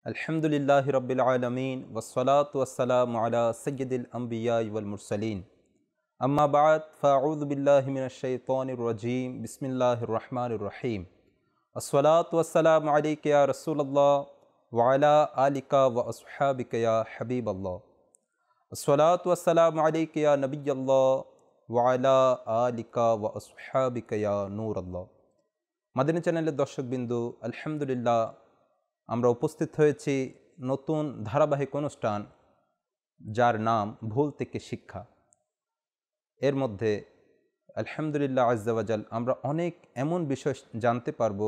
আলহামদুলিল্লাহি রাব্বিল আলামিন ওয়াসসালাতু ওয়াসসালামু আলা সাইয়্যিদিল আমবিয়া ওয়াল মুরসালিন আম্মা বা'দ ফাআউযু বিল্লাহি মিনাশ শাইতানির রাজীম বিসমিল্লাহির রহমানির রহিম আসসালাতু ওয়াসসালামু আলাইকা ইয়া রাসূলুল্লাহ ওয়া আলা আলিকা ওয়া আসহাবিকা ইয়া হাবিবাল্লাহ আসসালাতু ওয়াসসালামু আলাইকা ইয়া নবিয়্যাল্লাহ ওয়া আলা আলিকা ওয়া আসহাবিকা ইয়া নূরাল্লাহ। মাদানী চ্যানেলের দর্শকবিন্দু, আলহামদুলিল্লাহ আমরা উপস্থিত হয়েছি নতুন ধারাবাহিক অনুষ্ঠান যার নাম ভুল থেকে শিক্ষা। এর মধ্যে আলহামদুলিল্লাহ আজ্জা ওয়া জাল আমরা অনেক এমন বিষয় জানতে পারব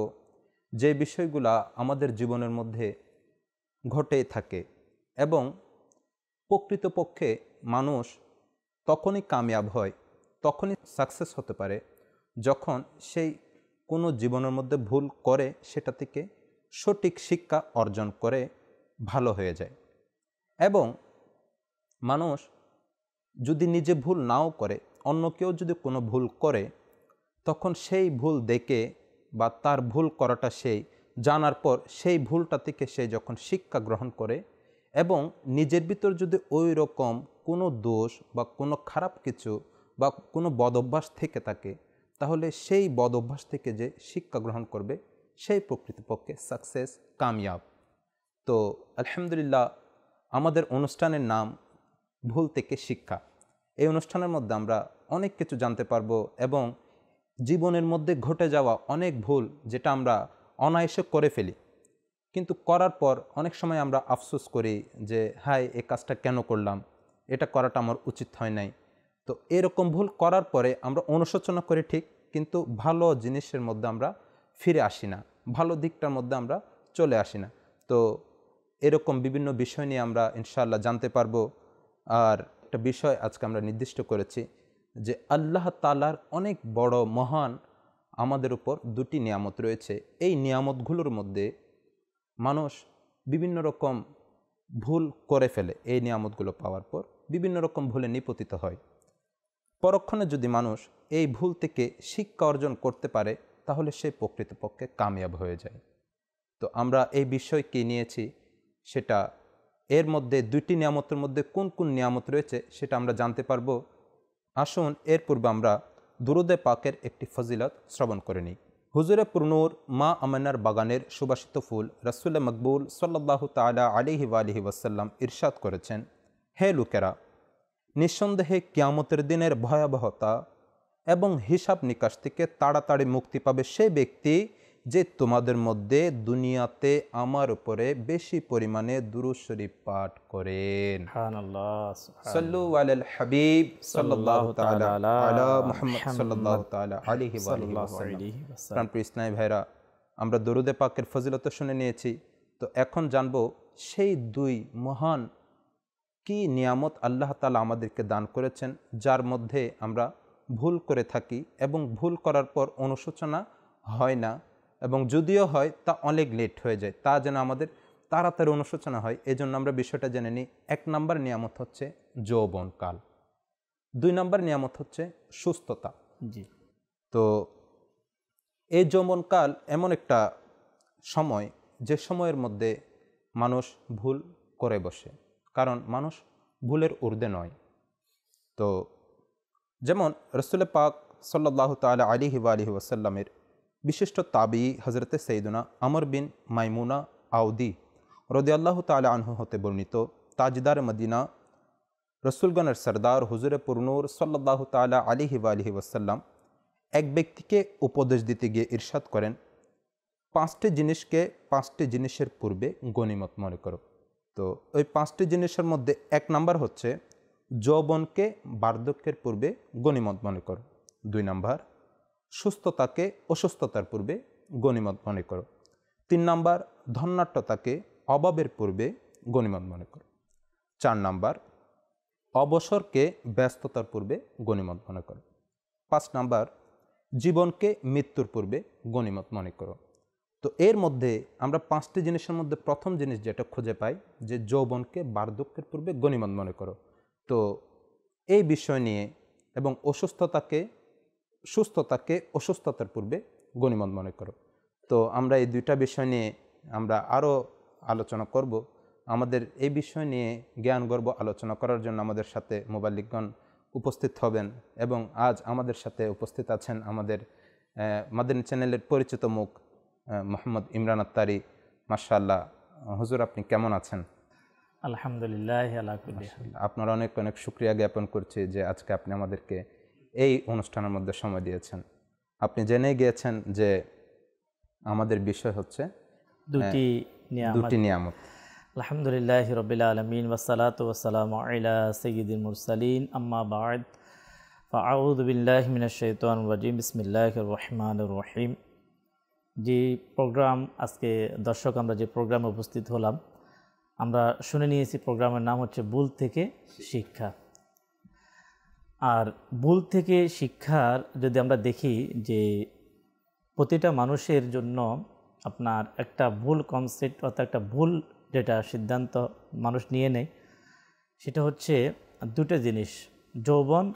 যে বিষয়গুলা আমাদের জীবনের মধ্যে ঘটে থাকে এবং প্রকৃতপক্ষে মানুষ তখনই কামিয়াব হয়, তখনই সাকসেস হতে পারে যখন সেই কোনো জীবনের মধ্যে ভুল করে সেটা থেকে সঠিক শিক্ষা অর্জন করে ভালো হয়ে যায়। এবং মানুষ যদি নিজে ভুল নাও করে, অন্য কেউ যদি কোনো ভুল করে, তখন সেই ভুল দেখে বা তার ভুল করাটা সেই জানার পর সেই ভুলটা থেকে সে যখন শিক্ষা গ্রহণ করে এবং নিজের ভিতর যদি ওই রকম কোনো দোষ বা কোনো খারাপ কিছু বা কোনো বদঅভ্যাস থেকে থাকে, তাহলে সেই বদঅভ্যাস থেকে যে শিক্ষা গ্রহণ করবে সেই প্রকৃতপক্ষে সাকসেস, কামিয়াব। তো আলহামদুলিল্লাহ আমাদের অনুষ্ঠানের নাম ভুল থেকে শিক্ষা। এই অনুষ্ঠানের মধ্যে আমরা অনেক কিছু জানতে পারবো এবং জীবনের মধ্যে ঘটে যাওয়া অনেক ভুল যেটা আমরা অনায়াসে করে ফেলি, কিন্তু করার পর অনেক সময় আমরা আফসোস করি যে হায়, এই কাজটা কেন করলাম, এটা করাটা আমার উচিত হয় নাই। তো এরকম ভুল করার পরে আমরা অনুশোচনা করি ঠিক, কিন্তু ভালো জিনিসের মধ্যে আমরা ফিরে আসি না, ভালো দিকটার মধ্যে আমরা চলে আসি না। তো এরকম বিভিন্ন বিষয় নিয়ে আমরা ইনশাআল্লাহ জানতে পারবো। আর একটা বিষয় আজকে আমরা নির্দিষ্ট করেছি যে আল্লাহ তাআলার অনেক বড় মহান আমাদের উপর দুটি নিয়ামত রয়েছে। এই নিয়ামতগুলোর মধ্যে মানুষ বিভিন্ন রকম ভুল করে ফেলে। এই নিয়ামতগুলো পাওয়ার পর বিভিন্ন রকম ভুলে নিপতিত হয়। পরক্ষণে যদি মানুষ এই ভুল থেকে শিক্ষা অর্জন করতে পারে, তাহলে সে প্রকৃতপক্ষে কামিয়াব হয়ে যায়। তো আমরা এই বিষয়কে নিয়েছি, সেটা এর মধ্যে দুইটি নিয়ামতের মধ্যে কোন কোন নিয়ামত রয়েছে সেটা আমরা জানতে পারবো। আসুন এর পূর্বে আমরা দুরূদে পাকের একটি ফজিলত শ্রবণ করে নিই। হুজুরে পুরনূর মা আমেনার বাগানের সুবাসিত ফুল রাসূল মকবুল সাল্লাল্লাহু তাআলা আলাইহি ওয়া আলিহি ওয়াসাল্লাম ইরশাদ করেছেন, হে লোকেরা, নিঃসন্দেহে কিয়ামতের দিনের ভয়াবহতা এবং হিসাব নিকাশ থেকে তাড়াতাড়ি মুক্তি পাবে সেই ব্যক্তি যে তোমাদের মধ্যে দুনিয়াতে আমার উপরে বেশি পরিমাণে দুরূদ শরীফ পাঠ করেন। সুবহানাল্লাহ, সাল্লু আলাল হাবিব সাল্লাল্লাহু তাআলা আলা মুহাম্মদ সাল্লাল্লাহু তাআলা আলাইহি ওয়া আলিহি ওয়াসাল্লাম। প্রাণপ্রিয় ইসলামী ভাইরা, আমরা দরুদে পাকের ফজিলত শুনে নিয়েছি। তো এখন জানবো সেই দুই মহান কি নিয়ামত আল্লাহ তাআলা আমাদেরকে দান করেছেন, যার মধ্যে আমরা ভুল করে থাকি এবং ভুল করার পর অনুশোচনা হয় না, এবং যদিও হয় তা অনেক লেট হয়ে যায়, তা যেন আমাদের তাড়াতাড়ি অনুশোচনা হয়। এই জন্য আমরা বিষয়টা জেনে নিই। 1 নম্বর নিয়ামত হচ্ছে যৌবনকাল, 2 নম্বর নিয়ামত হচ্ছে সুস্থতা। জি। তো এই যৌবনকাল এমন একটা সময় যে সময়ের মধ্যে মানুষ ভুল করে বসে, কারণ মানুষ ভুলের ঊর্ধ্বে নয়। তো যেমন রাসূল পাক সাল্লাল্লাহু তাআলা আলাইহি ওয়া আলিহি ওয়াসাল্লামের বিশিষ্ট তাবিঈ হযরতে সাইয়্যিদুনা আমর বিন মাইমুনা আউদি রাদিয়াল্লাহু তাআলা আনহু হতে বর্ণিত, তাজদার মদিনা রসুলগণের সরদার হুজুরে পুরনূর সাল্লাল্লাহু তাআলা আলাইহি ওয়া আলিহি ওয়াসাল্লাম এক ব্যক্তিকে উপদেশ দিতে গিয়ে ইরশাদ করেন, 5টি জিনিসকে 5টি জিনিসের পূর্বে গনিমত মনে করো। তো ওই 5টি জিনিসের মধ্যে 1 নাম্বার হচ্ছে যৌবনকে বার্ধক্যের পূর্বে গনিমত মনে করো। 2 নাম্বার সুস্থতাকে অসুস্থতার পূর্বে গনিমত মনে করো। 3 নাম্বার ধন্যাঢ্যতাকে অভাবের পূর্বে গনিমত মনে করো। 4 নাম্বার অবসরকে ব্যস্ততার পূর্বে গনিমত মনে করো। 5 নাম্বার জীবনকে মৃত্যুর পূর্বে গনিমত মনে করো। তো এর মধ্যে আমরা 5টি জিনিসের মধ্যে প্রথম জিনিস যেটা খুঁজে পাই যে যৌবনকে বার্ধক্যের পূর্বে গনিমত মনে করো। তো এই বিষয় নিয়ে এবং সুস্থতাকে অসুস্থতার পূর্বে গনিমত মনে করো। তো আমরা এই দুইটা বিষয় নিয়ে আমরা আরও আলোচনা করব। আমাদের এই বিষয় নিয়ে জ্ঞান গর্ব আলোচনা করার জন্য আমাদের সাথে মুবাল্লিগগণ উপস্থিত হবেন এবং আজ আমাদের সাথে উপস্থিত আছেন আমাদের মাদানী চ্যানেলের পরিচিত মুখ মোহাম্মদ ইমরান আত্তারি। মাশাআল্লাহ, হুজুর আপনি কেমন আছেন? আলহামদুলিল্লাহ। আপনার অনেক অনেক শুকরিয়া জ্ঞাপন করছি যে আজকে আপনি আমাদেরকে এই অনুষ্ঠানের মধ্যে সময় দিয়েছেন। আপনি জেনে গিয়েছেন যে আমাদের বিষয় হচ্ছে দুটি নিয়ামত। আলহামদুলিল্লাহ রাব্বিল আলামিন ওয়াসসালাতু ওয়াসসালামু আলা সাইয়্যিদিল মুরসালিন আম্মা বা'দ ফাআউযু বিল্লাহি মিনাশ শাইতানির রাজিম বিসমিল্লাহির রহমানির রহিম। যে প্রোগ্রাম আজকে দর্শক আমরা যে প্রোগ্রামে উপস্থিত হলাম, আমরা শুনে নিয়েছি প্রোগ্রামের নাম হচ্ছে ভুল থেকে শিক্ষা। আর ভুল থেকে শিক্ষার যদি আমরা দেখি যে প্রতিটা মানুষের জন্য আপনার একটা ভুল কনসেপ্ট অর্থাৎ একটা ভুল যেটা সিদ্ধান্ত মানুষ নিয়ে নেয়, সেটা হচ্ছে দুটো জিনিস, যৌবন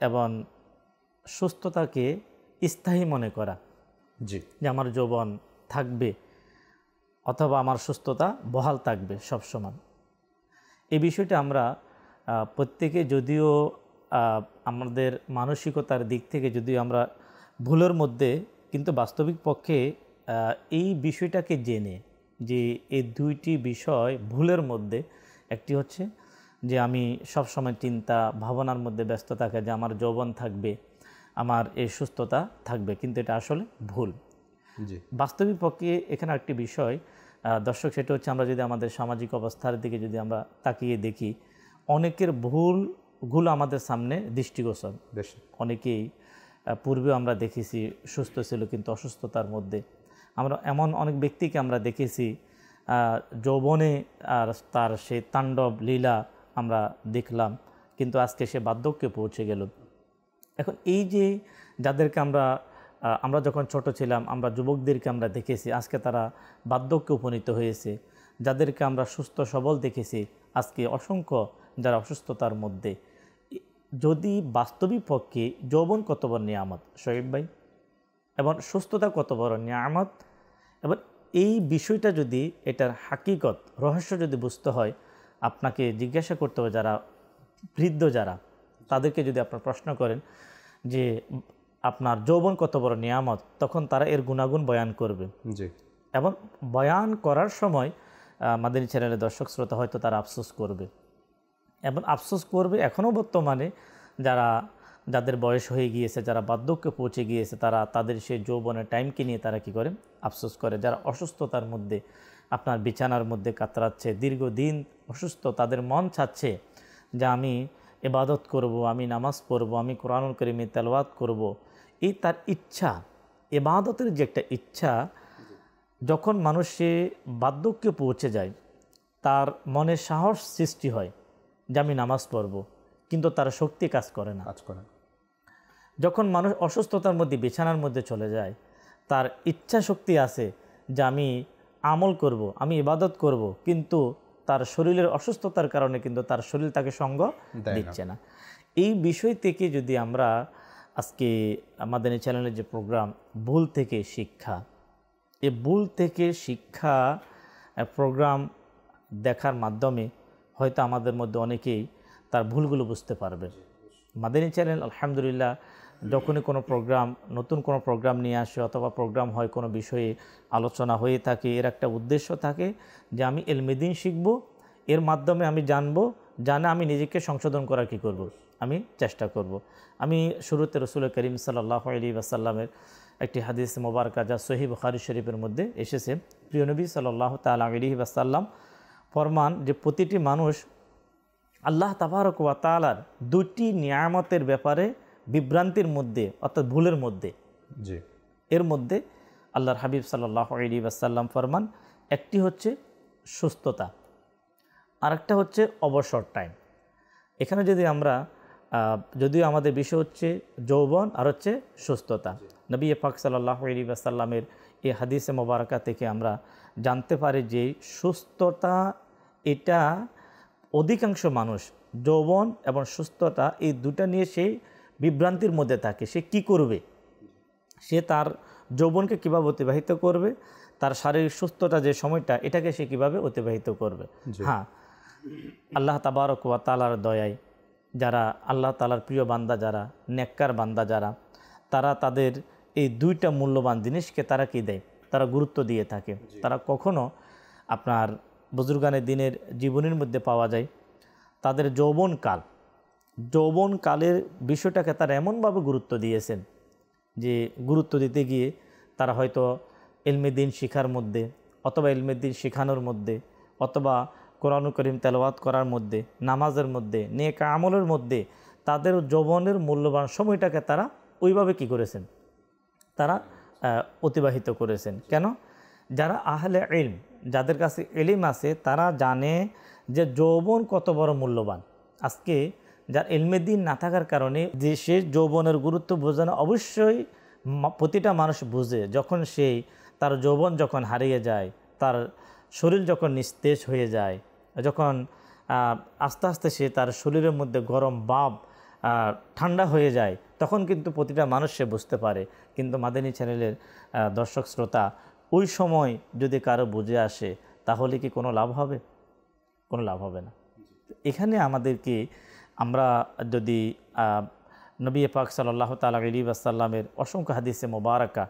এবং সুস্থতাকে স্থায়ী মনে করা। জি, যে আমার যৌবন থাকবে অথবা আমার সুস্থতা বহাল থাকবে সবসময়। এই বিষয়টা আমরা প্রত্যেকে যদিও আমাদের মানসিকতার দিক থেকে যদিও আমরা ভুলের মধ্যে, কিন্তু বাস্তবিক পক্ষে এই বিষয়টাকে জেনে যে এই দুইটি বিষয় ভুলের মধ্যে, একটি হচ্ছে যে আমি সবসময় চিন্তা ভাবনার মধ্যে ব্যস্ত থাকা যে আমার যৌবন থাকবে, আমার এই সুস্থতা থাকবে, কিন্তু এটা আসলে ভুল। বাস্তবিক পক্ষে এখানে একটি বিষয় দর্শক, সেটা হচ্ছে আমরা যদি আমাদের সামাজিক অবস্থার দিকে যদি আমরা তাকিয়ে দেখি, অনেকের ভুলগুলো আমাদের সামনে দৃষ্টিগোচর। অনেকেই পূর্বেও আমরা দেখেছি সুস্থ ছিল কিন্তু অসুস্থতার মধ্যে। আমরা এমন অনেক ব্যক্তিকে আমরা দেখেছি যৌবনে আর তার সেই তাণ্ডব লীলা আমরা দেখলাম, কিন্তু আজকে সে বার্ধক্যে পৌঁছে গেল। এখন এই যে যাদেরকে আমরা যখন ছোট ছিলাম, আমরা যুবকদেরকে আমরা দেখেছি, আজকে তারা বার্ধক্যে উপনীত হয়েছে। যাদেরকে আমরা সুস্থ সবল দেখেছি, আজকে অসংখ্য যারা অসুস্থতার মধ্যে। যদি বাস্তবিক পক্ষে যৌবন কত বড় নিয়ামত শহীদ ভাই, এবং সুস্থতা কত বড় নিয়ামত, এবং এই বিষয়টা যদি এটার হাকিকত রহস্য যদি বুঝতে হয়, আপনাকে জিজ্ঞাসা করতে হবে যারা বৃদ্ধ যারা, তাদেরকে যদি আপনার প্রশ্ন করেন যে আপনার যৌবন কত বড় নিয়ামত, তখন তারা এর গুণাগুণ বয়ান করবে। এবং বয়ান করার সময় মাদানী চ্যানেলের দর্শক শ্রোতা হয়তো তারা আফসোস করবে, এবং আফসোস করবে এখনও বর্তমানে যাদের বয়স হয়ে গিয়েছে, যারা বার্ধক্যে পৌঁছে গিয়েছে, তারা তাদের সেই যৌবনের টাইমকে নিয়ে তারা কি করে, আফসোস করে। যারা অসুস্থতার মধ্যে আপনার বিছানার মধ্যে কাতরাচ্ছে, দীর্ঘদিন অসুস্থ, তাদের মন চাচ্ছে যে আমি ইবাদত করব, আমি নামাজ পড়ব, আমি কোরআনুল কারীমে তেলাওয়াত করব। এই তার ইচ্ছা, ইবাদতের যে একটা ইচ্ছা, যখন মানুষে বার্ধক্যে পৌঁছে যায়, তার মনে সাহস সৃষ্টি হয় যে আমি নামাজ পড়ব, কিন্তু তার শক্তি কাজ করে না। যখন মানুষ অসুস্থতার মধ্যে বিছানার মধ্যে চলে যায়, তার ইচ্ছা শক্তি আছে যে আমি আমল করব, আমি ইবাদত করব, কিন্তু তার শরীরের অসুস্থতার কারণে কিন্তু তার শরীর তাকে সঙ্গ দিচ্ছে না। এই বিষয় থেকে যদি আমরা আজকে মাদানী চ্যানেলের যে প্রোগ্রাম ভুল থেকে শিক্ষা, এই ভুল থেকে শিক্ষা প্রোগ্রাম দেখার মাধ্যমে হয়তো আমাদের মধ্যে অনেকেই তার ভুলগুলো বুঝতে পারবে। মাদানী চ্যানেল আলহামদুলিল্লাহ যখনই কোনো প্রোগ্রাম, নতুন কোনো প্রোগ্রাম নিয়ে আসে অথবা প্রোগ্রাম হয়, কোনো বিষয়ে আলোচনা হয়ে থাকে, এর একটা উদ্দেশ্য থাকে যে আমি ইলমে দ্বীন শিখব, এর মাধ্যমে আমি জানবো, জানে আমি নিজেকে সংশোধন করার কী করব, আমি চেষ্টা করব। আমি শুরুতে রসুল করিম সাল্লাল্লাহু আলাইহি ওয়াসাল্লামের একটি হাদিস মোবারকা যা সহিহ বুখারী শরীফের মধ্যে এসেছে, প্রিয় নবী সাল্লাল্লাহু তাআলা আলাইহি ওয়াসাল্লাম ফরমান যে প্রতিটি মানুষ আল্লাহ তাবারক ওয়া তাআলার দুটি নিয়ামতের ব্যাপারে বিভ্রান্তির মধ্যে, অর্থাৎ ভুলের মধ্যে। এর মধ্যে আল্লাহর হাবিব সাল্লাল্লাহু আলাইহি ওয়াসাল্লাম ফরমান, একটি হচ্ছে সুস্থতা, আরেকটা হচ্ছে অবসর টাইম। এখানে যদি আমরা যদিও আমাদের বিষয় হচ্ছে যৌবন আর হচ্ছে সুস্থতা, নবী পাক সাল্লাল্লাহু আলাইহি ওয়াসাল্লামের এই হাদিসে মোবারকা থেকে আমরা জানতে পারি যে সুস্থতা, এটা অধিকাংশ মানুষ যৌবন এবং সুস্থতা এই দুটা নিয়ে সেই বিভ্রান্তির মধ্যে থাকে। সে কি করবে, সে তার যৌবনকে কীভাবে অতিবাহিত করবে, তার শারীরিক সুস্থতা যে সময়টা, এটাকে সে কীভাবে অতিবাহিত করবে। হ্যাঁ, আল্লাহ তাবারক ওয়া তাআলার দয়ায় যারা আল্লাহ তাআলার প্রিয় বান্দা, যারা নেককার বান্দা যারা, তারা তাদের এই দুইটা মূল্যবান জিনিসকে তারা কি দেয়, তারা গুরুত্ব দিয়ে থাকে। তারা কখনো আপনার বুজুর্গানে দিনের জীবনের মধ্যে পাওয়া যায় তাদের যৌবনকালের বিষয়টাকে তারা এমনভাবে গুরুত্ব দিয়েছেন যে গুরুত্ব দিতে গিয়ে তারা হয়তো ইলমে দ্বীন শিখার মধ্যে, অথবা ইলমে দ্বীন শেখানোর মধ্যে, অথবা কোরআন কারীম তেলাওয়াত করার মধ্যে, নামাজের মধ্যে, নেক আমলের মধ্যে তাদের যৌবনের মূল্যবান সময়টাকে তারা ওইভাবে কি করেছেন, তারা অতিবাহিত করেছেন। কেন? যারা আহলে ইলম, যাদের কাছে ইলম আছে, তারা জানে যে যৌবন কত বড় মূল্যবান। আজকে যার ইলমে দ্বীন না থাকার কারণে যে সে যৌবনের গুরুত্ব বোঝে না। অবশ্যই প্রতিটা মানুষ বুঝে, যখন সেই তার যৌবন যখন হারিয়ে যায়, তার শরীর যখন নিস্তেজ হয়ে যায়, যখন আস্তে আস্তে সে তার শরীরের মধ্যে গরম ভাব ঠান্ডা হয়ে যায়, তখন কিন্তু প্রতিটা মানুষ সে বুঝতে পারে। কিন্তু মাদানী চ্যানেলের দর্শক শ্রোতা, ওই সময় যদি কারো বুঝে আসে, তাহলে কি কোনো লাভ হবে? কোনো লাভ হবে না। এখানে আমাদেরকে আমরা যদি নবী পাক সাল্লাল্লাহু তাআলা আলাইহি ওয়াসাল্লামের অসংখ্য হাদিসে মোবারকা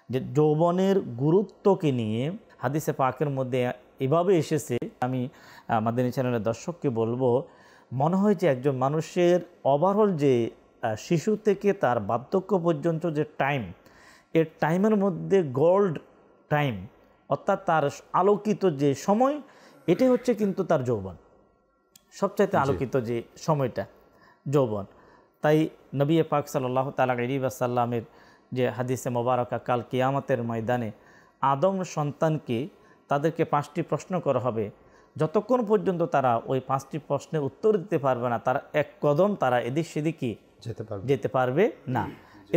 যে যৌবনের গুরুত্বকে নিয়ে হাদিসে পাকের মধ্যে এভাবে এসেছে, আমি মাদানী চ্যানেলের দর্শককে বলবো, মনে হয় যে একজন মানুষের ওভারঅল যে শিশু থেকে তার বার্ধক্য পর্যন্ত যে টাইম, এর টাইমের মধ্যে গোল্ড টাইম, অর্থাৎ তার আলোকিত যে সময়, এটাই হচ্ছে কিন্তু তার যৌবন। সবচাইতে আলোকিত যে সময়টা যৌবন। তাই নবী পাক সাল্লাল্লাহু তাআলা আলাইহি ওয়াসাল্লামের যে হাদিসে মোবারকা, কাল কিয়ামতের ময়দানে আদম সন্তানকে তাদেরকে 5টি প্রশ্ন করা হবে, যতক্ষণ পর্যন্ত তারা ওই 5টি প্রশ্নের উত্তর দিতে পারবে না, তারা এক কদম তারা এদিক সেদিকে যেতে পারবে না।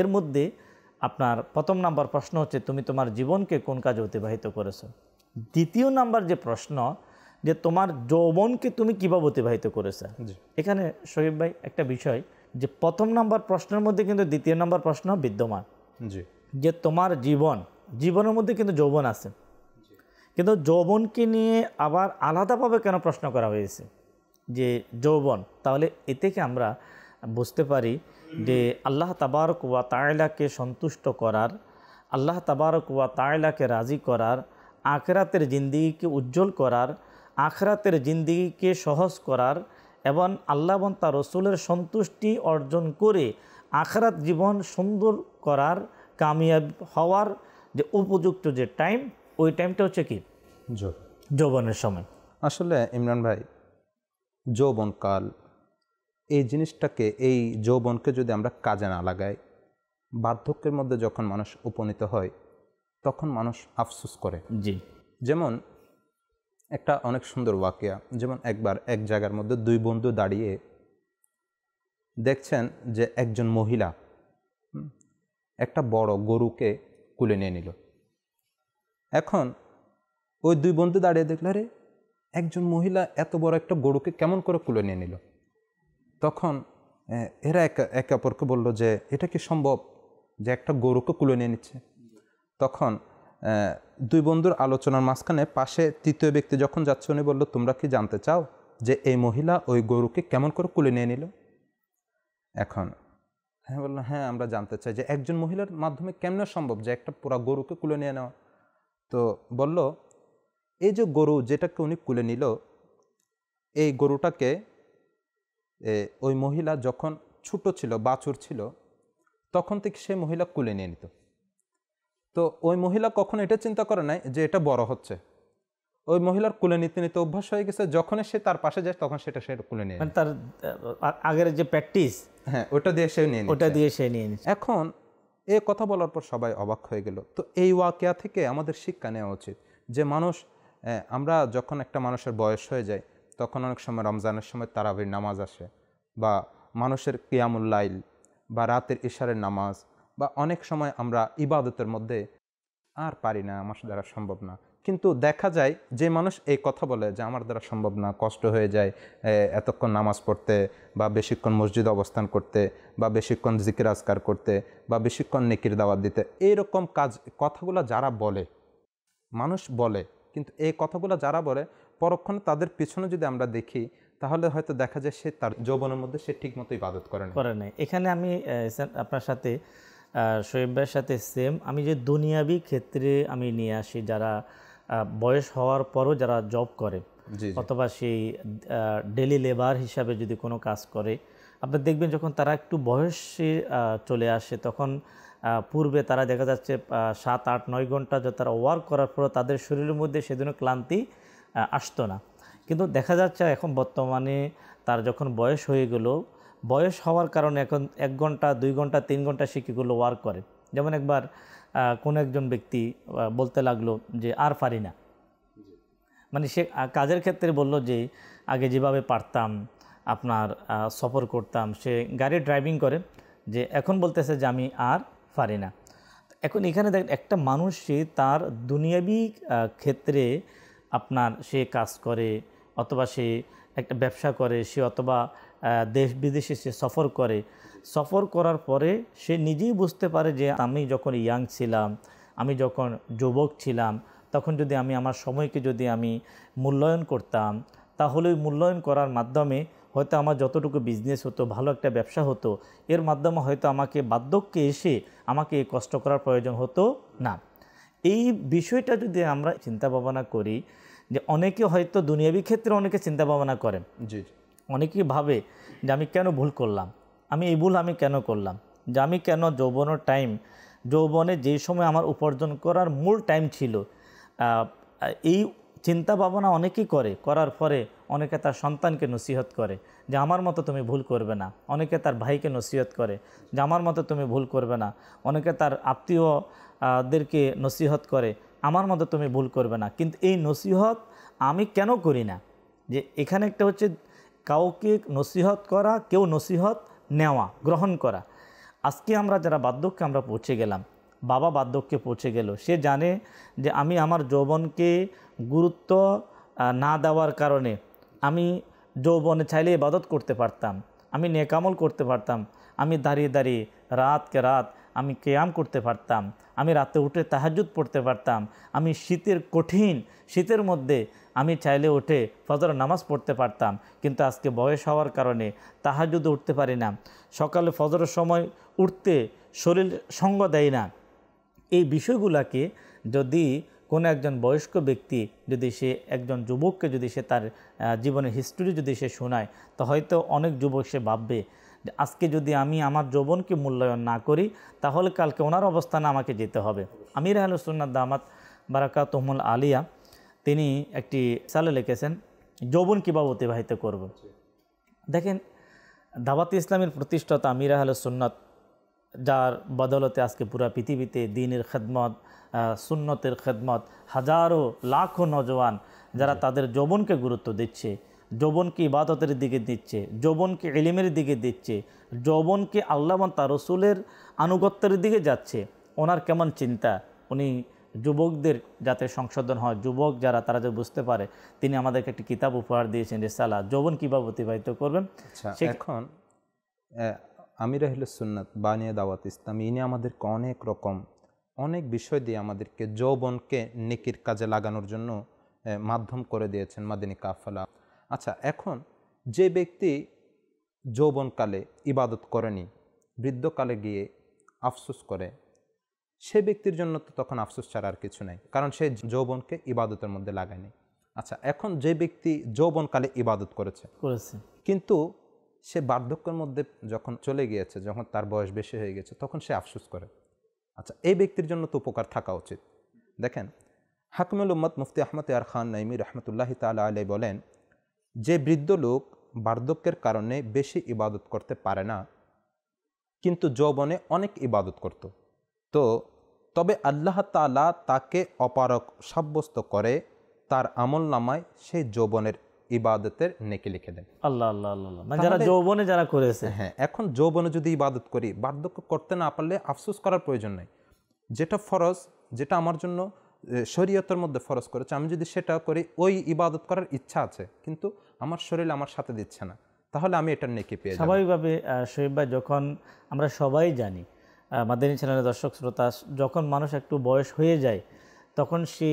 এর মধ্যে আপনার প্রথম নাম্বার প্রশ্ন হচ্ছে, তুমি তোমার জীবনকে কোন কাজে অতিবাহিত করেছো। দ্বিতীয় নাম্বার যে প্রশ্ন, যে তোমার যৌবনকে তুমি কীভাবে অতিবাহিত করেছো। এখানে শহীদ ভাই একটা বিষয়, যে প্রথম নাম্বার প্রশ্নের মধ্যে কিন্তু দ্বিতীয় নাম্বার প্রশ্ন বিদ্যমান, যে তোমার জীবনের মধ্যে কিন্তু যৌবন আছে, কিন্তু যৌবনকে নিয়ে আবার আলাদাভাবে কেন প্রশ্ন করা হয়েছে যে যৌবন। তাহলে এ থেকে আমরা বুঝতে পারি যে আল্লাহ তাবারক ওয়া তাআলাকে সন্তুষ্ট করার, আল্লাহ তাবারক ওয়া তাআলাকে রাজি করার, আখিরাতের জিন্দেগিকে উজ্জ্বল করার, আখিরাতের জিন্দেগিকে সহজ করার, এবং আল্লাহ এবং তার রসুলের সন্তুষ্টি অর্জন করে আখিরাত জীবন সুন্দর করার, কামিয়াব হওয়ার যে উপযুক্ত যে টাইম, ওই টাইমটা হচ্ছে কি যৌবনের সময়। আসলে ইমরান ভাই, যৌবনকাল এই জিনিসটাকে, এই যৌবনকে যদি আমরা কাজে না লাগাই, বার্ধক্যের মধ্যে যখন মানুষ উপনীত হয়, তখন মানুষ আফসোস করে। যেমন একটা অনেক সুন্দর ওয়াকিয়া, যেমন একবার এক জায়গার মধ্যে দুই বন্ধু দাঁড়িয়ে দেখছেন যে একজন মহিলা একটা বড় গরুকে কুলে নিয়ে নিল। এখন ওই দুই বন্ধু দাঁড়িয়ে দেখল, আরে একজন মহিলা এত বড় একটা গরুকে কেমন করে কুলে নিয়ে নিল। তখন এরা একে অপরকে বলল যে এটা কি সম্ভব যে একটা গরুকে কুলে নিয়ে নিচ্ছে। তখন দুই বন্ধুর আলোচনার মাঝখানে পাশে তৃতীয় ব্যক্তি যখন যাচ্ছে, উনি বলল, তোমরা কি জানতে চাও যে এই মহিলা ওই গরুকে কেমন করে কুলে নিয়ে নিল? এখন হ্যাঁ বললো, হ্যাঁ আমরা জানতে চাই যে একজন মহিলার মাধ্যমে কেমন সম্ভব যে একটা পুরো গরুকে কুলে নিয়ে নেওয়া। তো বলল, এই যে গরু যেটাকে উনি কুলে নিল, এই গরুটাকে ওই মহিলা যখন ছোট ছিল, বাছুর ছিল, তখন থেকে সেই মহিলা কুলে নিয়ে নিত। তো ওই মহিলা কখনো এটা চিন্তা করে নাই যে এটা বড় হচ্ছে। ওই মহিলার কুলে নিতে নিতে অভ্যাস হয়ে গেছে, যখন সে তার পাশে যায় তখন সেটা কুলে নিয়ে, তার আগের যে প্র্যাকটিস, হ্যাঁ ওটা দিয়ে সে নিয়ে নিচ্ছে। এখন এ কথা বলার পর সবাই অবাক হয়ে গেল। তো এই ওয়াকিয়া থেকে আমাদের শিক্ষা নেওয়া উচিত যে মানুষ, আমরা যখন একটা মানুষের বয়স হয়ে যায়, তখন অনেক সময় রমজানের সময় তারাবির নামাজ আসে, বা মানুষের কিয়ামুল লাইল, বা রাতের ইশারের নামাজ, বা অনেক সময় আমরা ইবাদতের মধ্যে আর পারি না, আমার দ্বারা সম্ভব না। কিন্তু দেখা যায় যে মানুষ এই কথা বলে যে আমার দ্বারা সম্ভব না, কষ্ট হয়ে যায় এতক্ষণ নামাজ পড়তে, বা বেশিক্ষণ মসজিদে অবস্থান করতে, বা বেশিক্ষণ জিকির আজকার করতে, বা বেশিক্ষণ নেকির দাওয়াত দিতে, এইরকম কথাগুলো যারা বলে, মানুষ বলে, কিন্তু এই কথাগুলো যারা বলে পরক্ষণে তাদের পিছনে যদি আমরা দেখি তাহলে হয়তো দেখা যায় সে তার যৌবনের মধ্যে সে ঠিকমতো ইবাদত করে না। এখানে আমি আপনার সাথে শোয়েব ভাইয়ের সাথে সেম, আমি যে দুনিয়াবি ক্ষেত্রে আমি নিয়ে আসি, যারা বয়স হওয়ার পরও যারা জব করে অথবা সেই ডেলি লেবার হিসাবে যদি কোনো কাজ করে, আপনি দেখবেন যখন তারা একটু বয়সে চলে আসে তখন পূর্বে তারা দেখা যাচ্ছে 7, 8, 9 ঘন্টা তারা ওয়ার্ক করার পর তাদের শরীরের মধ্যে সেদিনও ক্লান্তি আসতো না। কিন্তু দেখা যাচ্ছে এখন বর্তমানে তার যখন বয়স হয়ে গেল, বয়স হওয়ার কারণে এখন 1 ঘন্টা 2 ঘন্টা 3 ঘন্টা সে কীগুলো ওয়ার্ক করে। যেমন একবার কোনো একজন ব্যক্তি বলতে লাগলো যে আর পারি না, মানে সে কাজের ক্ষেত্রে বলল যে আগে যেভাবে পারতাম আপনার সফর করতাম, সে গাড়ি ড্রাইভিং করে, যে এখন বলতেছে যে আমি আর পারি না। এখন এখানে দেখেন একটা মানুষ সে তার দুনিয়াবি ক্ষেত্রে আপনার সে কাজ করে অথবা সে একটা ব্যবসা করে, সে অথবা দেশ বিদেশে সে সফর করে, সফর করার পরে সে নিজেই বুঝতে পারে যে আমি যখন ইয়াং ছিলাম, আমি যখন যুবক ছিলাম, তখন যদি আমি আমার সময়কে যদি আমি মূল্যায়ন করতাম, তাহলে মূল্যায়ন করার মাধ্যমে হয়তো আমার যতটুকু বিজনেস হতো, ভালো একটা ব্যবসা হতো, এর মাধ্যমে হয়তো আমাকে বার্ধক্যে এসে আমাকে কষ্ট করার প্রয়োজন হতো না। এই বিষয়টা যদি আমরা চিন্তা ভাবনা করি, যে অনেকে হয়তো দুনিয়াবি ক্ষেত্রে অনেকে চিন্তা ভাবনা করেন, অনেকেই ভাবে যে আমি কেন ভুল করলাম, আমি এই ভুল আমি কেন করলাম, যে আমি কেন যৌবনের টাইম, যৌবনে যেই সময় আমার উপার্জন করার মূল টাইম ছিল, এই চিন্তা ভাবনা অনেকেই করে। করার পরে অনেকে তার সন্তানকে নসিহত করে যে আমার মতো তুমি ভুল করবে না, অনেকে তার ভাইকে নসিহত করে যে আমার মতো তুমি ভুল করবে না, অনেকে তার আত্মীয়দেরকে নসিহত করে আমার মতো তুমি ভুল করবে না। কিন্তু এই নসিহত আমি কেন করি না, যে এখানে একটা হচ্ছে কাউকে নসিহত করা, কেউ নসিহত নেওয়া, গ্রহণ করা। আজকে আমরা যারা বার্ধক্যে আমরা পৌঁছে গেলাম, বাবা বার্ধক্যে পৌঁছে গেল, সে জানে যে আমি আমার যৌবনকে গুরুত্ব না দেওয়ার কারণে আমি যৌবনে চাইলে ইবাদত করতে পারতাম, আমি নেকামল করতে পারতাম, আমি দাঁড়িয়ে দাঁড়িয়ে রাতকে রাত আমি কিয়াম করতে পারতাম, আমি রাতে উঠে তাহাজ্জুদ পড়তে পারতাম, আমি কঠিন শীতের মধ্যে আমি চাইলে উঠে ফজর নামাজ পড়তে পারতাম। কিন্তু আজকে বয়স হওয়ার কারণে তাহাজ্জুদে উঠতে পারি না, সকালে ফজরের সময় উঠতে শরীর সঙ্গ দেয় না। এই বিষয়গুলোকে যদি কোনো একজন বয়স্ক ব্যক্তি যদি সে একজন যুবককে যদি সে তার জীবনের হিস্ট্রি যদি সে শোনায়, তো হয়তো অনেক যুবক সে ভাববে যে আজকে যদি আমি আমার যৌবনকে মূল্যায়ন না করি তাহলে কালকে ওনার অবস্থানে আমাকে যেতে হবে। আমির আহলুস সুন্নাত দামাত বারাকাতুহুমুল আলিয়া তিনি একটি সালে লিখেছেন যৌবন কীভাবে অতিবাহিত করব। দেখেন, দাওয়াত ইসলামের প্রতিষ্ঠাতা আমির আহলুস সুন্নাত, যার বদলতে আজকে পুরা পৃথিবীতে দ্বীনের খেদমত, সুন্নতের খেদমত, হাজারো লাখো নজওয়ান যারা তাদের যৌবনকে গুরুত্ব দিচ্ছে, যৌবনকে ইবাদতের দিকে দিচ্ছে, যৌবনকে ইলমের দিকে দিচ্ছে, যৌবনকে আল্লাহ এবং তার রসুলের আনুগত্যের দিকে যাচ্ছে। ওনার কেমন চিন্তা, উনি যুবকদের যাতে সংশোধন হয়, যুবক যারা তারা যে বুঝতে পারে, তিনি আমাদেরকে একটি কিতাব উপহার দিয়েছেন রিসালা, যৌবন কীভাবে অতিবাহিত করবেন। এখন আমির আহলুস সুন্নাত বানিয়া দাওয়াত ইসলাম ইনি আমাদেরকে অনেক বিষয় দিয়ে আমাদেরকে যৌবনকে নেকির কাজে লাগানোর জন্য মাধ্যম করে দিয়েছেন, মাদিনী কাফেলা। আচ্ছা, এখন যে ব্যক্তি যৌবনকালে ইবাদত করেনি, বৃদ্ধকালে গিয়ে আফসোস করে, সে ব্যক্তির জন্য তো তখন আফসোস ছাড়া আর কিছু নাই, কারণ সে যৌবনকে ইবাদতের মধ্যে লাগায়নি। আচ্ছা, এখন যে ব্যক্তি যৌবনকালে ইবাদত করেছে কিন্তু সে বার্ধক্যের মধ্যে যখন চলে গিয়েছে, যখন তার বয়স বেশি হয়ে গেছে, তখন সে আফসোস করে। আচ্ছা, এই ব্যক্তির জন্য তো উপকার থাকা উচিত। দেখেন, হাকিমুল উম্মত মুফতি আহমদ ইয়ার খান নাইমি রহমতুল্লাহি তাআলা আলাইহি বলেন, যে বৃদ্ধ লোক বার্ধক্যের কারণে বেশি ইবাদত করতে পারে না কিন্তু যৌবনে অনেক ইবাদত করত, তবে আল্লাহ তাআলা তাকে অপারগ সাব্যস্ত করে তার আমল নামায় সেই যৌবনের ইবাদতের নেকি লিখে দেন। আল্লাহ আল্লাহ আল্লাহ, মানে যারা যৌবনে যারা করেছে। হ্যাঁ, এখন যৌবনে যদি ইবাদত করি, বার্ধক্য করতে না পারলে আফসোস করার প্রয়োজন নাই। যেটা ফরজ, যেটা আমার জন্য শরীয়তের মধ্যে ফরজ করেছে, আমি যদি সেটা করি, ওই ইবাদত করার ইচ্ছা আছে কিন্তু আমার শরীর আমার সাথে দিচ্ছে না, তাহলে আমি এটার নেকি পেয়ে যাব। স্বাভাবিকভাবে শোয়েব ভাই, যখন আমরা সবাই জানি, মাদানী চ্যানেলের দর্শক শ্রোতা, যখন মানুষ একটু বয়স হয়ে যায় তখন সে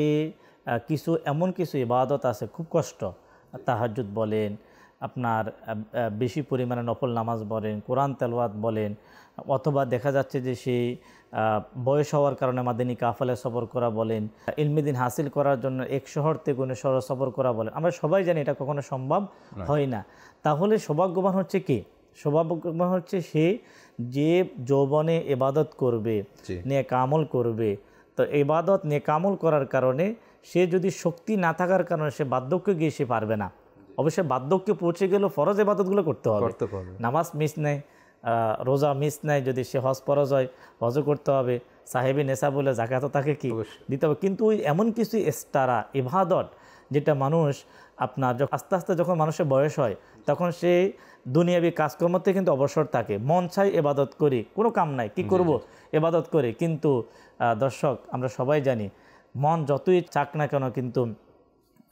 কিছু এমন কিছু ইবাদত আছে খুব কষ্ট, তাহাজ্জুদ বলেন, আপনার বেশি পরিমাণে নফল নামাজ বলেন, কোরআন তেলাওয়াত বলেন, অথবা দেখা যাচ্ছে যে সে বয়স হওয়ার কারণে মাদিনী কাফালে সফর করা বলেন, ইলমে দ্বীন হাসিল করার জন্য এক শহর থেকে অন্য শহরে সফর করা বলেন। আমরা সবাই জানি এটা কখনো সম্ভব হয় না। তাহলে সৌভাগ্যবান হচ্ছে কি? সৌভাগ্যবান হচ্ছে সে যে যৌবনে ইবাদত করবে, নেক আমল করবে। তো ইবাদত নেক আমল করার কারণে সে যদি শক্তি না থাকার কারণে সে বার্ধক্যে গিয়ে সে পারবে না। অবশ্যই বার্ধক্যে পৌঁছে গেলেও ফরজ ইবাদতগুলো করতে হবে। নামাজ মিস নেই, রোজা মিস নেই, যদি সে হজ ফরজ হয় হজও করতে হবে, সাহেবি নেশা বলে জাকাতও তাকে কি দিতে হবে। কিন্তু ওই এমন কিছু এক্সট্রা ইবাদত যেটা মানুষ আপনার আস্তে আস্তে যখন মানুষের বয়স হয় তখন সে দুনিয়াবি কাজকর্ম থেকে কিন্তু অবসর থাকে, মন চাই ইবাদত করি, কোনো কাম নাই, কি করব ইবাদত করি। কিন্তু দর্শক আমরা সবাই জানি মন যতই চাক না কেন কিন্তু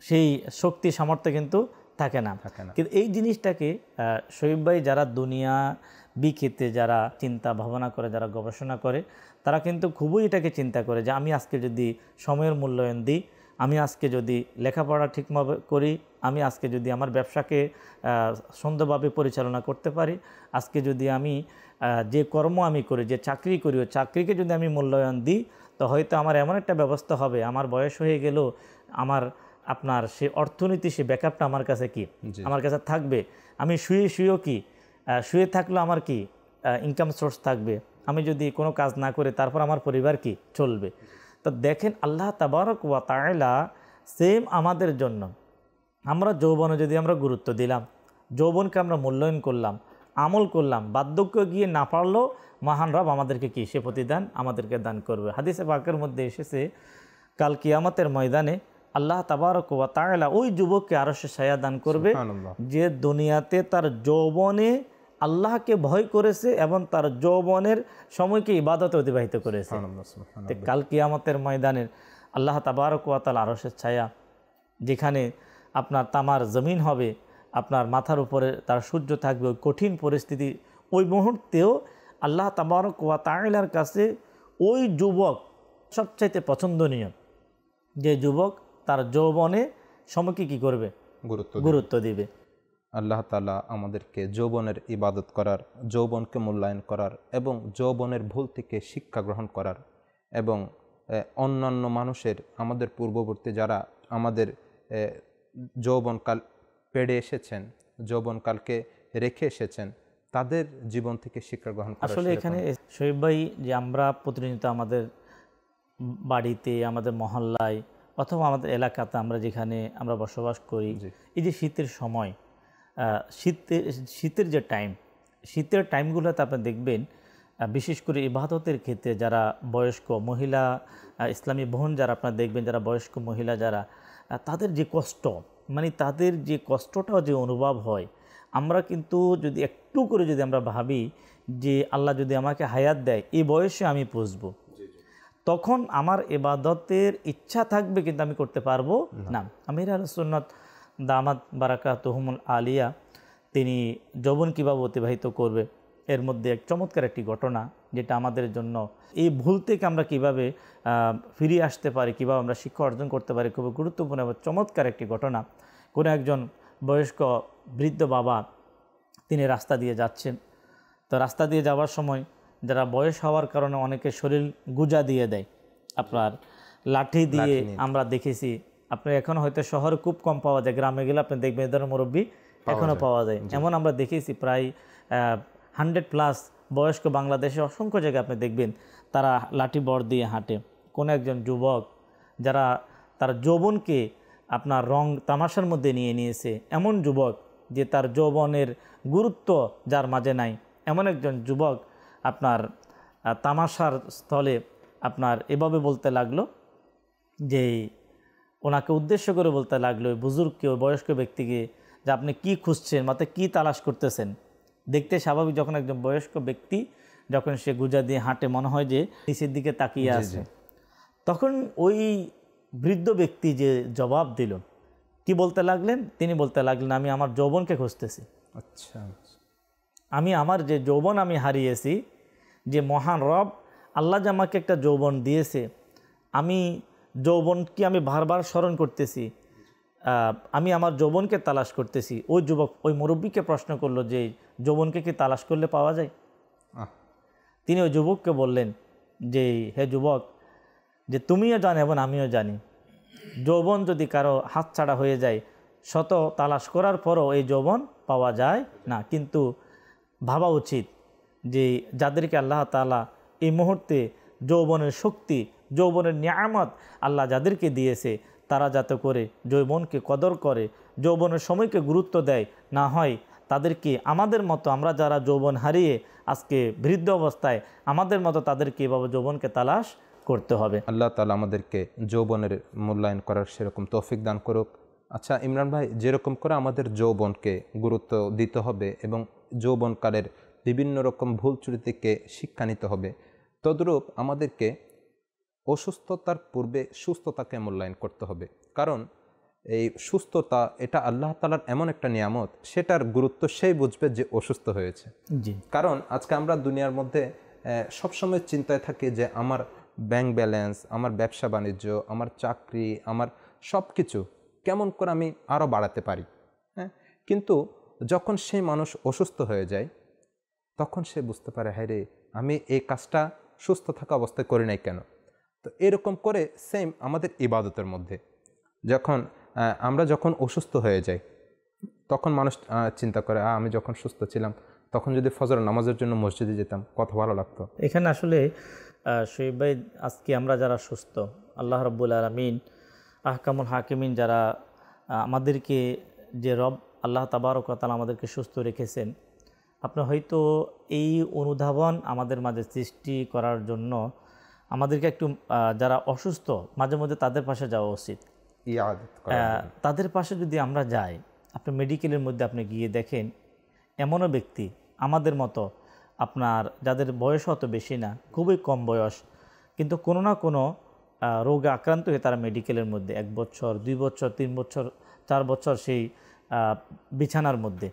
সেই শক্তি সামর্থ্য কিন্তু থাকে না। কিন্তু এই জিনিসটাকে শহীদ ভাই যারা দুনিয়া বিক্ষেত্রে যারা চিন্তা ভাবনা করে, যারা গবেষণা করে, তারা কিন্তু খুবই এটাকে চিন্তা করে যে আমি আজকে যদি সময়ের মূল্যায়ন দিই, আমি আজকে যদি লেখাপড়া ঠিকভাবে করি, আমি আজকে যদি আমার ব্যবসাকে সুন্দরভাবে পরিচালনা করতে পারি, আজকে যদি আমি যে কর্ম আমি করি, যে চাকরি করি, ওই চাকরিকে যদি আমি মূল্যায়ন দিই, তো হয়তো আমার এমন একটা ব্যবস্থা হবে, আমার বয়স হয়ে গেলেও আমার আপনার সে অর্থনীতি, সে ব্যাকআপটা আমার কাছে কি আমার কাছে থাকবে। আমি শুয়েও কি শুয়ে থাকলেও আমার কি ইনকাম সোর্স থাকবে। আমি যদি কোনো কাজ না করে তারপর আমার পরিবার কি চলবে। তো দেখেন আল্লাহ তাবারক ওয়া তাআলা সেম আমাদের জন্য, আমরা যৌবনে যদি আমরা গুরুত্ব দিলাম, যৌবনকে আমরা মূল্যায়ন করলাম, আমল করলাম, বার্ধক্য গিয়ে না পারলেও মহান রব আমাদেরকে কি সে প্রতিদান আমাদেরকে দান করবে। হাদিসে পাকের মধ্যে এসেছে কাল কিয়ামতের ময়দানে আল্লাহ তাবারক ওয়া তাআলা ওই যুবককে আরশে ছায়া দান করবে যে দুনিয়াতে তার যৌবনে আল্লাহকে ভয় করেছে এবং তার যৌবনের সময়কে ইবাদতে অতিবাহিত করেছে। কাল কিয়ামতের ময়দানের আল্লাহ তাবারক ওয়া তাআলা আরশের ছায়া, যেখানে আপনার তামার জমিন হবে, আপনার মাথার উপরে তার সূর্য থাকবে, ওই কঠিন পরিস্থিতি, ওই মুহূর্তেও আল্লাহ তাবারক ওয়া তাআলার কাছে ওই যুবক সবচাইতে পছন্দনীয়, যে যুবক তার যৌবনে সময়কে কী করবে, গুরুত্ব দিবে। আল্লাহ তাআলা আমাদেরকে যৌবনের ইবাদত করার, যৌবনকে মূল্যায়ন করার এবং যৌবনের ভুল থেকে শিক্ষা গ্রহণ করার এবং অন্যান্য মানুষের, আমাদের পূর্ববর্তী যারা আমাদের যৌবনকাল পেড়ে এসেছেন, যৌবনকালকে রেখে এসেছেন, তাদের জীবন থেকে শিক্ষা গ্রহণ করা। আসলে এখানে শহীদ ভাই যে আমরা প্রতিনিয়ত আমাদের বাড়িতে, আমাদের মহল্লায় অথবা আমাদের এলাকাতে আমরা যেখানে আমরা বসবাস করি, এই যে শীতের সময়, শীতের যে শীতের টাইমগুলোতে আপনি দেখবেন বিশেষ করে ইবাদতের ক্ষেত্রে যারা বয়স্ক মহিলা, ইসলামী বোন যারা আপনারা দেখবেন, যারা বয়স্ক মহিলা যারা, তাদের যে কষ্ট, মানে তাদের যে কষ্টটাও যে অনুভব হয়, আমরা কিন্তু যদি একটু করে যদি আমরা ভাবি যে আল্লাহ যদি আমাকে হায়াত দেয়, এই বয়সে আমি পুষবো, তখন আমার ইবাদতের ইচ্ছা থাকবে কিন্তু আমি করতে পারবো না। আমির আহলে সুন্নাত দামাত বারাকাতুহুমুল আলিয়া তিনি যৌবন কীভাবে অতিবাহিত করবে, এর মধ্যে এক চমৎকার একটি ঘটনা যেটা আমাদের জন্য এই ভুল থেকে আমরা কিভাবে ফিরে আসতে পারি, কিভাবে আমরা শিক্ষা অর্জন করতে পারি, খুব গুরুত্বপূর্ণ এবং চমৎকার একটি ঘটনা। কোনো একজন বয়স্ক বৃদ্ধ বাবা তিনি রাস্তা দিয়ে যাচ্ছেন। তো রাস্তা দিয়ে যাওয়ার সময় যারা বয়স হওয়ার কারণে অনেকে শরীর গুজা দিয়ে দেয়, আপনার লাঠি দিয়ে আমরা দেখেছি। আপনি এখন হয়তো শহরে খুব কম পাওয়া যায়, গ্রামে গেলে আপনি দেখবেন এ ধরনের মুরব্বী এখনও পাওয়া যায়। এমন আমরা দেখেছি প্রায় 100+ বয়স্ক বাংলাদেশে অসংখ্য জায়গায় আপনি দেখবেন তারা লাঠি বর দিয়ে হাঁটে। কোনো একজন যুবক যারা তার যৌবনকে আপনার রং তামাশার মধ্যে নিয়ে নিয়েছে, এমন যুবক যে তার যৌবনের গুরুত্ব যার মাঝে নাই, এমন একজন যুবক আপনার তামাশার স্থলে আপনার এভাবে বলতে লাগলো যে, ওনাকে উদ্দেশ্য করে বলতে লাগলো ওই বুজুর্গকে, ওই বয়স্ক ব্যক্তিকে, যে আপনি কি খুঁজছেন, মাত্র কি তালাশ করতেছেন। দেখতে স্বাভাবিক, যখন একজন বয়স্ক ব্যক্তি যখন সে গুজা দিয়ে হাঁটে মনে হয় যে নিচের দিকে তাকিয়ে আছে, তখন ওই বৃদ্ধ ব্যক্তি যে জবাব দিল, কি বলতে লাগলেন, তিনি বলতে লাগলেন আমি আমার যৌবনকে খুঁজতেছি। আচ্ছা, আমি আমার যে যৌবন আমি হারিয়েছি, যে মহান রব আল্লাহ যে আমাকে একটা যৌবন দিয়েছে, আমি যৌবনকে আমি বারবার স্মরণ করতেছি, আমি আমার যৌবনকে তালাশ করতেছি। ওই যুবক ওই মুরব্বীকে প্রশ্ন করলো যে যৌবনকে কি তালাশ করলে পাওয়া যায়? তিনি ওই যুবককে বললেন যে হে যুবক, যে তুমিও জানো এবং আমিও জানি, যৌবন যদি কারো হাতছাড়া হয়ে যায়, শত তালাশ করার পরও এই যৌবন পাওয়া যায় না। কিন্তু ভাবা উচিত যে যাদেরকে আল্লাহ তাআলা এই মুহূর্তে যৌবনের শক্তি, যৌবনের নিয়ামত আল্লাহ যাদেরকে দিয়েছে, তারা যাতে করে যৌবনকে কদর করে, যৌবনের সময়কে গুরুত্ব দেয়। না হয় তাদেরকে আমাদের মতো, আমরা যারা যৌবন হারিয়ে আজকে বৃদ্ধ অবস্থায়, আমাদের মতো তাদেরকে এভাবে যৌবনকে তালাশ করতে হবে। আল্লাহ তাআলা আমাদেরকে যৌবনের মূল্যায়ন করার সেরকম তৌফিক দান করুক। আচ্ছা ইমরান ভাই, যেরকম করে আমাদের যৌবনকে গুরুত্ব দিতে হবে এবং যৌবনকালের বিভিন্ন রকম ভুল ত্রুটি থেকে শিক্ষা নিতে হবে, তদ্রূপ আমাদেরকে অসুস্থতার পূর্বে সুস্থতাকে মূল্যায়ন করতে হবে। কারণ এই সুস্থতা এটা আল্লাহ তাআলার এমন একটা নিয়ামত, সেটার গুরুত্ব সেই বুঝবে যে অসুস্থ হয়েছে। জি, কারণ আজকে আমরা দুনিয়ার মধ্যে সবসময় চিন্তায় থাকি যে আমার ব্যাংক ব্যালেন্স, আমার ব্যবসা বাণিজ্য, আমার চাকরি, আমার সব কিছু কেমন করে আমি আরও বাড়াতে পারি। হ্যাঁ, কিন্তু যখন সেই মানুষ অসুস্থ হয়ে যায়, তখন সে বুঝতে পারে হ্যাঁ রে, আমি এই কাজটা সুস্থ থাকা অবস্থায় করি নাই কেন। তো এরকম করে সেম আমাদের ইবাদতের মধ্যে আমরা যখন অসুস্থ হয়ে যাই, তখন মানুষ চিন্তা করে আমি যখন সুস্থ ছিলাম তখন যদি ফজর নামাজের জন্য মসজিদে যেতাম কত ভালো লাগতো। এখানে আসলে শোয়েব ভাই, আজকে আমরা যারা সুস্থ, আল্লাহ রাব্বুল আলামিন আহকামুল হাকিমিন যারা আমাদেরকে, যে রব আল্লাহ তাবারক ওয়া তাআলা আমাদেরকে সুস্থ রেখেছেন, আপনার হয়তো এই অনুধাবন আমাদের মাঝে সৃষ্টি করার জন্য আমাদেরকে একটু যারা অসুস্থ মাঝে মধ্যে তাদের পাশে যাওয়া উচিত। তাদের পাশে যদি আমরা যাই, আপনি মেডিকেলের মধ্যে আপনি গিয়ে দেখেন এমনও ব্যক্তি আমাদের মতো, আপনার যাদের বয়স অত বেশি না, খুবই কম বয়স, কিন্তু কোনো না কোনো রোগে আক্রান্ত হয়ে তারা মেডিকেলের মধ্যে 1 বছর 2 বছর 3 বছর 4 বছর সেই বিছানার মধ্যে।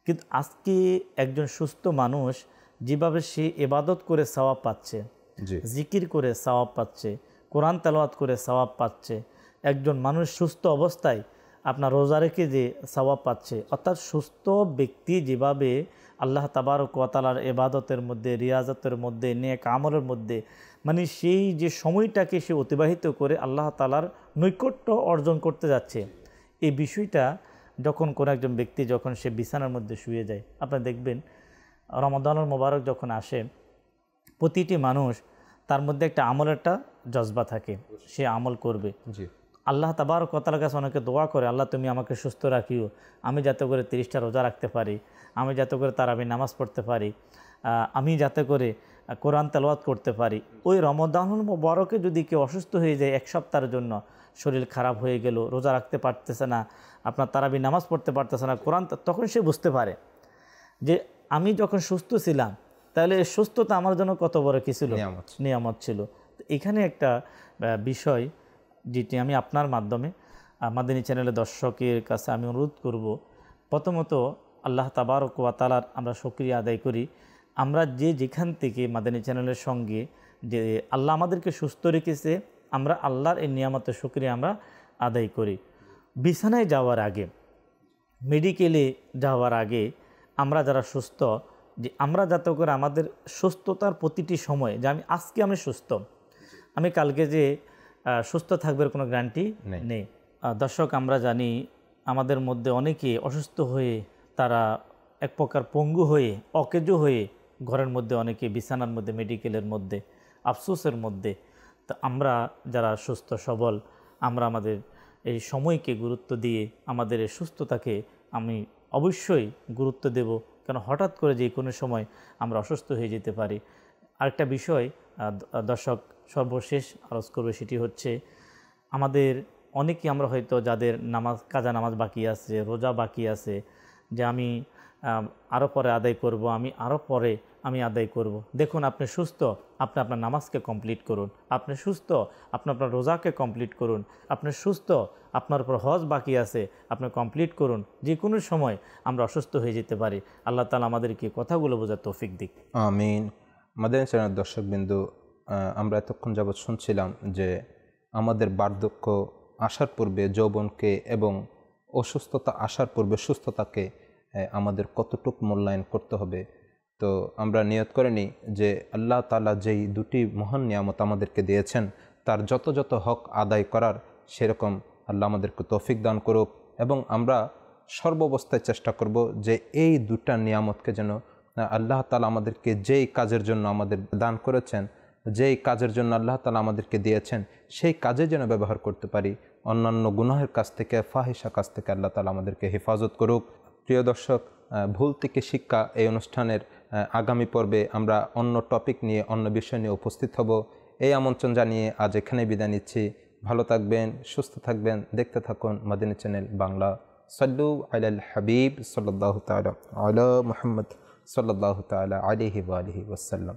কিন্তু আজকে একজন সুস্থ মানুষ যেভাবে সে ইবাদত করে সওয়াব পাচ্ছে, জিকির করে সওয়াব পাচ্ছে, কোরআন তেলাওয়াত করে সওয়াব পাচ্ছে, একজন মানুষ সুস্থ অবস্থায় আপনার রোজা রেখে যে সওয়াব পাচ্ছে, অর্থাৎ সুস্থ ব্যক্তি যেভাবে আল্লাহ তাবারক ওয়া তাআলার ইবাদতের মধ্যে, রিয়াজতের মধ্যে, নেক আমলের মধ্যে, মানে সেই যে সময়টাকে সে অতিবাহিত করে আল্লাহ তাআলার নৈকট্য অর্জন করতে যাচ্ছে, এই বিষয়টা যখন কোনো একজন ব্যক্তি যখন সে বিছানার মধ্যে শুয়ে যায়, আপনারা দেখবেন রমাদানুল মোবারক যখন আসে, প্রতিটি মানুষ তার মধ্যে একটা আমলের একটা জজবা থাকে, সে আমল করবে। আল্লাহ তাবারক ওয়া তাআলার কাছে অনেকে দোয়া করে, আল্লাহ তুমি আমাকে সুস্থ রাখিও, আমি যাতে করে 30টা রোজা রাখতে পারি, আমি যাতে করে তারাবি নামাজ পড়তে পারি, আমি যাতে করে কোরআন তেলাওয়াত করতে পারি। ওই রমাদানুল মোবারকে যদি কেউ অসুস্থ হয়ে যায় 1 সপ্তাহের জন্য, শরীর খারাপ হয়ে গেল, রোজা রাখতে পারতেছে না, আপনার তারাবি নামাজ পড়তে পারতেছে না, কোরআন, তখন সে বুঝতে পারে যে আমি যখন সুস্থ ছিলাম তাহলে সুস্থতা আমার জন্য কত বড় কি ছিল, নিয়ামত ছিল। তো এখানে একটা বিষয় যেটি আমি আপনার মাধ্যমে মাদানী চ্যানেলের দর্শকের কাছে আমি অনুরোধ করব, প্রথমত আল্লাহ তাবারক ওয়া তাআলার আমরা শুকরিয়া আদায় করি। আমরা যেখান থেকে মাদানী চ্যানেলের সঙ্গে যে আল্লাহ আমাদেরকে সুস্থ রেখেছে, আমরা আল্লাহর এই নিয়ামতের শুকরিয়া আমরা আদায় করি। বিছানায় যাওয়ার আগে, মেডিকেলে যাওয়ার আগে আমরা যারা সুস্থ, যে আমরা যাতে করে আমাদের সুস্থতার প্রতিটি সময়, যে আজকে আমি সুস্থ, আমি কালকে যে সুস্থ থাকবে কোনো গ্যারান্টি নেই। দর্শক, আমরা জানি আমাদের মধ্যে অনেকে অসুস্থ হয়ে, তারা এক প্রকার পঙ্গু হয়ে, অকেজো হয়ে ঘরের মধ্যে, অনেকে বিছানার মধ্যে, মেডিকেলের মধ্যে, আফসোসের মধ্যে। তো আমরা যারা সুস্থ সবল, আমরা আমাদের এই সময়কে গুরুত্ব দিয়ে আমাদের এই সুস্থতাকে আমি অবশ্যই গুরুত্ব দেব, কেন হঠাৎ করে যে কোনো সময় আমরা অসুস্থ হয়ে যেতে পারি। আরেকটা বিষয় দর্শক সর্বশেষ আলোচ করবে, সেটি হচ্ছে আমাদের অনেকেই আমরা হয়তো যাদের কাজা নামাজ বাকি আছে, রোজা বাকি আছে, যে আমি আরও পরে আদায় করব, আমি আদায় করব। দেখুন, আপনি সুস্থ, আপনি আপনার নামাজকে কমপ্লিট করুন, আপনি সুস্থ, আপনার রোজাকে কমপ্লিট করুন, আপনি সুস্থ, আপনার উপর হজ বাকি আছে, আপনি কমপ্লিট করুন। যে কোনো সময় আমরা অসুস্থ হয়ে যেতে পারি। আল্লাহ তাআলা আমাদেরকে কথাগুলো বোঝার তৌফিক দিক। আমিন। মাদানী চ্যানেলের দর্শকবৃন্দ, আমরা এতক্ষণ যাবৎ শুনছিলাম যে আমাদের বার্ধক্য আসার পূর্বে যৌবনকে এবং অসুস্থতা আসার পূর্বে সুস্থতাকে আমাদের কতটুকু মূল্যায়ন করতে হবে। তো আমরা নিয়ত করে নিই যে আল্লাহ তাআলা যেই দুটি মহান নিয়ামত আমাদেরকে দিয়েছেন তার যত যত হক আদায় করার সেরকম আল্লাহ আমাদেরকে তৌফিক দান করুক, এবং আমরা সর্বাবস্থায় চেষ্টা করব যে এই দুটা নিয়ামতকে যেন আল্লাহ তাআলা আমাদেরকে যেই কাজের জন্য আমাদের দান করেছেন, যেই কাজের জন্য আল্লাহ তাআলা আমাদেরকে দিয়েছেন সেই কাজে যেন ব্যবহার করতে পারি। অন্যান্য গুনাহের কাছ থেকে, ফাহিশা কাজ থেকে আল্লাহ তাআলা আমাদেরকে হেফাজত করুক। প্রিয় দর্শক, ভুল থেকে শিক্ষা এই অনুষ্ঠানের আগামী পর্বে আমরা অন্য টপিক নিয়ে, অন্য বিষয় নিয়ে উপস্থিত হব। এই আমন্ত্রণ জানিয়ে আজ এখানেই বিদায় নিচ্ছি। ভালো থাকবেন, সুস্থ থাকবেন, দেখতে থাকুন মাদিনী চ্যানেল বাংলা। সাল্লু আলাল হাবিব সাল্লাল্লাহু তাআলা আলা মুহাম্মদ সাল্লাল্লাহু তাআলা আলাইহি ওয়া আলিহি ওয়াসাল্লাম।